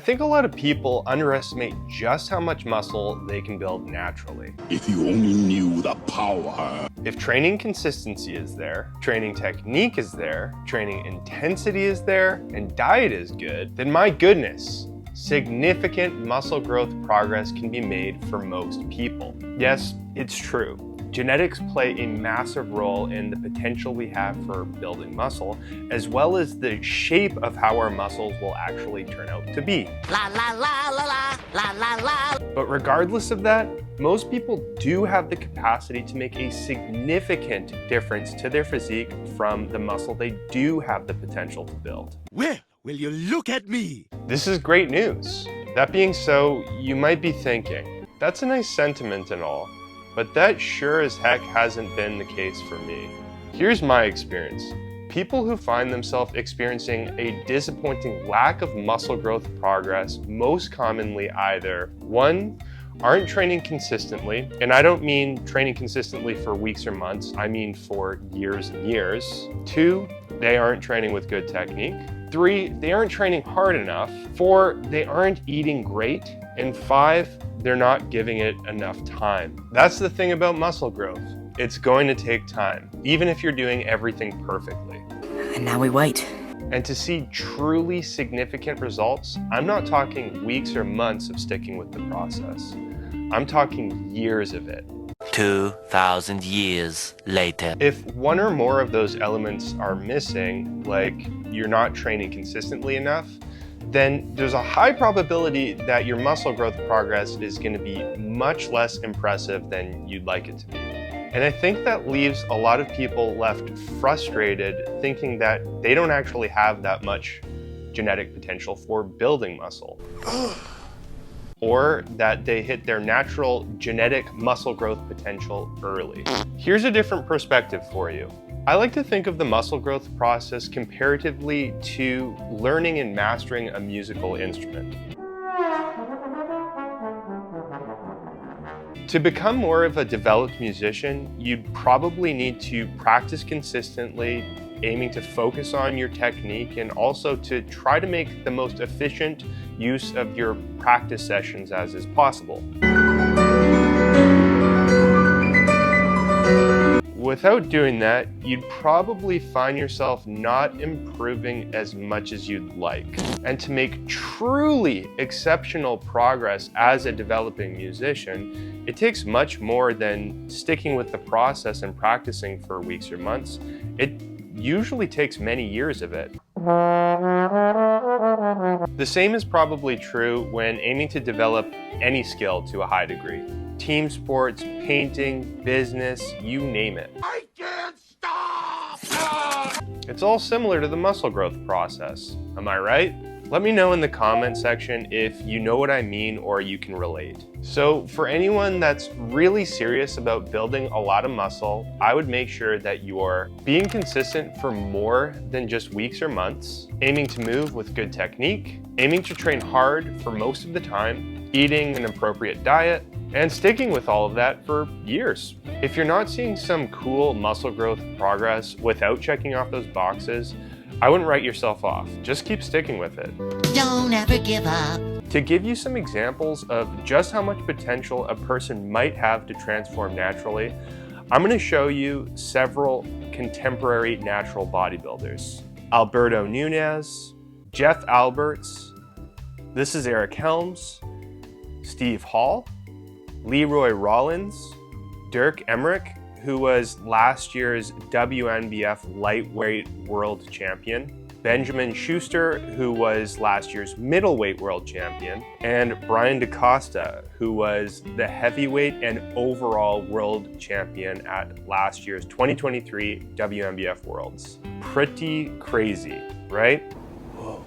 think a lot of people underestimate just how much muscle they can build naturally. If you only knew the power. If training consistency is there, training technique is there, training intensity is there, and diet is good, then my goodness, significant muscle growth progress can be made for most people. Yes, it's true. Genetics play a massive role in the potential we have for building muscle, as well as the shape of how our muscles will actually turn out to be. La la la la la la la la. But regardless of that, most people do have the capacity to make a significant difference to their physique from the muscle they do have the potential to build. Well, will you look at me? This is great news. That being so, you might be thinking, that's a nice sentiment and all, but that sure as heck hasn't been the case for me. Here's my experience. People who find themselves experiencing a disappointing lack of muscle growth progress most commonly either, 1, aren't training consistently, and I don't mean training consistently for weeks or months, I mean for years and years. 2, they aren't training with good technique. 3, they aren't training hard enough. 4, they aren't eating great. And 5, they're not giving it enough time. That's the thing about muscle growth. It's going to take time, even if you're doing everything perfectly. And now we wait. And to see truly significant results, I'm not talking weeks or months of sticking with the process. I'm talking years of it. 2,000 years later. If one or more of those elements are missing, like you're not training consistently enough, then there's a high probability that your muscle growth progress is going to be much less impressive than you'd like it to be. And I think that leaves a lot of people left frustrated, thinking that they don't actually have that much genetic potential for building muscle. Or that they hit their natural genetic muscle growth potential early. Here's a different perspective for you. I like to think of the muscle growth process comparatively to learning and mastering a musical instrument. To become more of a developed musician, you'd probably need to practice consistently, aiming to focus on your technique and also to try to make the most efficient use of your practice sessions as is possible. Without doing that, you'd probably find yourself not improving as much as you'd like. And to make truly exceptional progress as a developing musician, it takes much more than sticking with the process and practicing for weeks or months. It usually takes many years of it. The same is probably true when aiming to develop any skill to a high degree. Team sports, painting, business, you name it. I can't stop! It's all similar to the muscle growth process. Am I right? Let me know in the comment section if you know what I mean or you can relate. So for anyone that's really serious about building a lot of muscle, I would make sure that you're being consistent for more than just weeks or months, aiming to move with good technique, aiming to train hard for most of the time, eating an appropriate diet, and sticking with all of that for years. If you're not seeing some cool muscle growth progress without checking off those boxes, I wouldn't write yourself off. Just keep sticking with it. Don't ever give up. To give you some examples of just how much potential a person might have to transform naturally, I'm going to show you several contemporary natural bodybuilders. Alberto Nunez, Jeff Alberts, this is Eric Helms, Steve Hall, Leroy Rollins, Dirk Emmerich, who was last year's WNBF lightweight world champion, Benjamin Schuster, who was last year's middleweight world champion, and Brian DeCosta, who was the heavyweight and overall world champion at last year's 2023 WNBF Worlds. Pretty crazy, right? Whoa.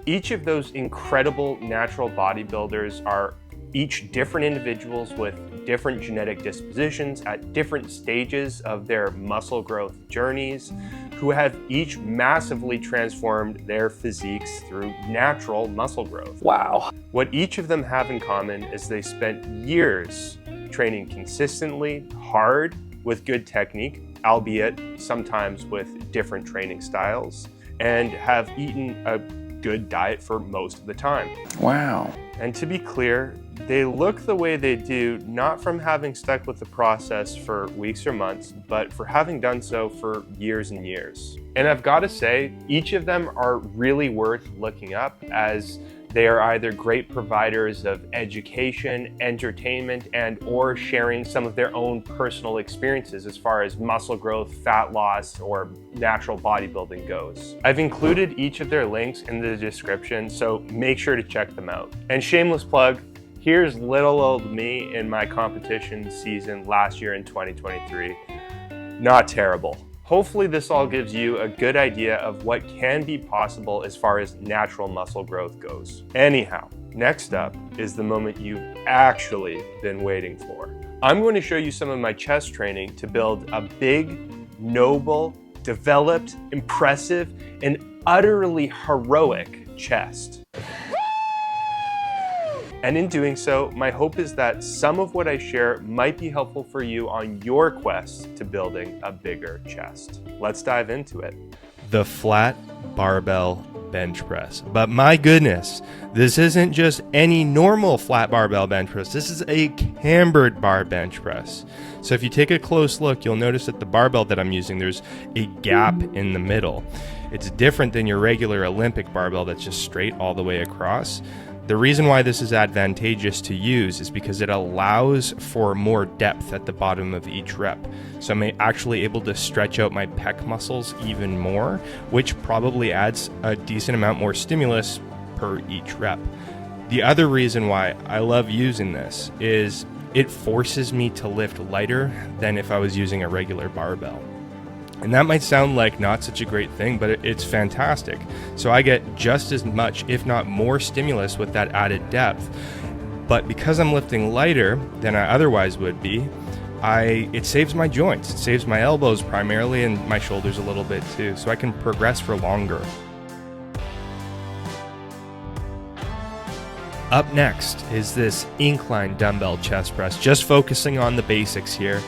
Each of those incredible natural bodybuilders are each different individuals with different genetic dispositions at different stages of their muscle growth journeys, who have each massively transformed their physiques through natural muscle growth. Wow. What each of them have in common is they spent years training consistently, hard, with good technique, albeit sometimes with different training styles, and have eaten a good diet for most of the time. Wow. And to be clear, they look the way they do not from having stuck with the process for weeks or months, but for having done so for years and years. And I've got to say, each of them are really worth looking up, as they are either great providers of education, entertainment, and or sharing some of their own personal experiences as far as muscle growth, fat loss, or natural bodybuilding goes. I've included each of their links in the description, so make sure to check them out. And shameless plug, here's little old me in my competition season last year in 2023. Not terrible. Hopefully this all gives you a good idea of what can be possible as far as natural muscle growth goes. Anyhow, next up is the moment you've actually been waiting for. I'm going to show you some of my chest training to build a big, noble, developed, impressive, and utterly heroic chest. And in doing so, my hope is that some of what I share might be helpful for you on your quest to building a bigger chest. Let's dive into it. The flat barbell bench press. But my goodness, this isn't just any normal flat barbell bench press. This is a cambered bar bench press. So if you take a close look, you'll notice that the barbell that I'm using, there's a gap in the middle. It's different than your regular Olympic barbell that's just straight all the way across. The reason why this is advantageous to use is because it allows for more depth at the bottom of each rep. So I'm actually able to stretch out my pec muscles even more, which probably adds a decent amount more stimulus per each rep. The other reason why I love using this is it forces me to lift lighter than if I was using a regular barbell. And that might sound like not such a great thing, but it's fantastic. So I get just as much, if not more, stimulus with that added depth. But because I'm lifting lighter than I otherwise would be, it saves my joints. It saves my elbows primarily, and my shoulders a little bit too. So I can progress for longer. Up next is this incline dumbbell chest press, just focusing on the basics here.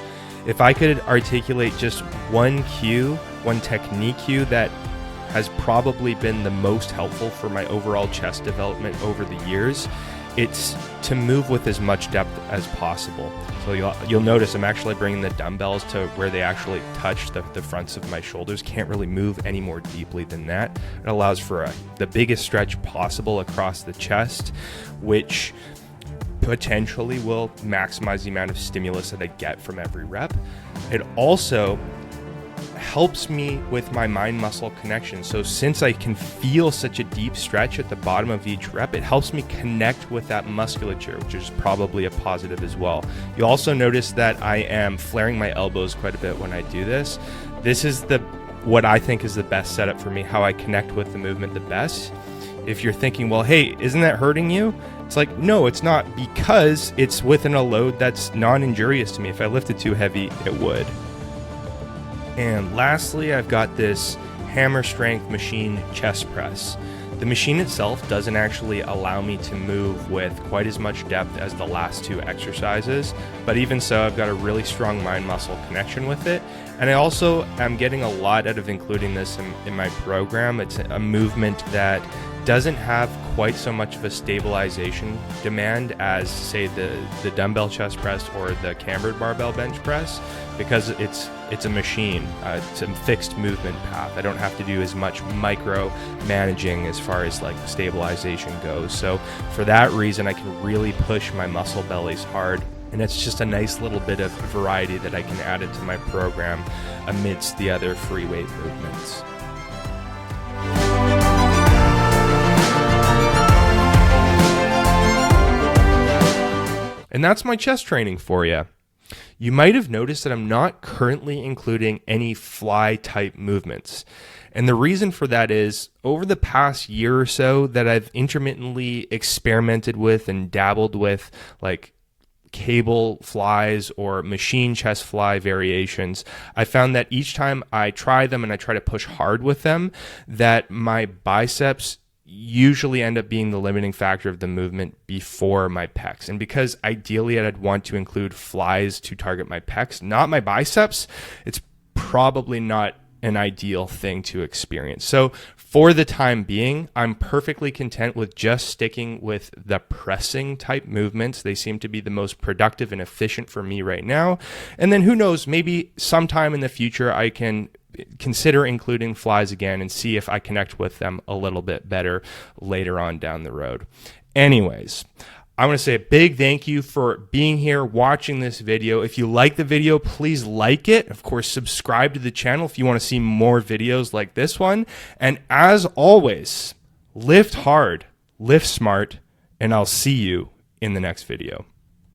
If I could articulate just one technique cue that has probably been the most helpful for my overall chest development over the years, it's to move with as much depth as possible. So you'll notice I'm actually bringing the dumbbells to where they actually touch the fronts of my shoulders. Can't really move any more deeply than that. It allows for the biggest stretch possible across the chest, which potentially will maximize the amount of stimulus that I get from every rep. It also helps me with my mind muscle connection. So since I can feel such a deep stretch at the bottom of each rep, it helps me connect with that musculature, which is probably a positive as well. You'll also notice that I am flaring my elbows quite a bit when I do this. This is what I think is the best setup for me, how I connect with the movement the best. If you're thinking, well, hey, isn't that hurting you? It's like, no, it's not, because it's within a load that's non-injurious to me. If I lifted too heavy, it would. And lastly, I've got this hammer strength machine chest press. The machine itself doesn't actually allow me to move with quite as much depth as the last two exercises, but even so, I've got a really strong mind muscle connection with it. And I also am getting a lot out of including this in my program. It's a movement that doesn't have quite so much of a stabilization demand as, say, the dumbbell chest press or the cambered barbell bench press, because it's a machine. It's a fixed movement path. I don't have to do as much micro managing as far as like stabilization goes. So for that reason, I can really push my muscle bellies hard. And it's just a nice little bit of variety that I can add into my program amidst the other free weight movements. And that's my chest training for you. You might have noticed that I'm not currently including any fly type movements. And the reason for that is, over the past year or so that I've intermittently experimented with and dabbled with like cable flies or machine chest fly variations, I found that each time I try them and I try to push hard with them, that my biceps usually end up being the limiting factor of the movement before my pecs. And because ideally I'd want to include flies to target my pecs, not my biceps, it's probably not an ideal thing to experience. So for the time being, I'm perfectly content with just sticking with the pressing type movements. They seem to be the most productive and efficient for me right now. And then who knows, maybe sometime in the future I can consider including flies again and see if I connect with them a little bit better later on down the road. Anyways, I want to say a big thank you for being here, watching this video. If you like the video, please like it. Of course, subscribe to the channel if you want to see more videos like this one. And as always, lift hard, lift smart, and I'll see you in the next video.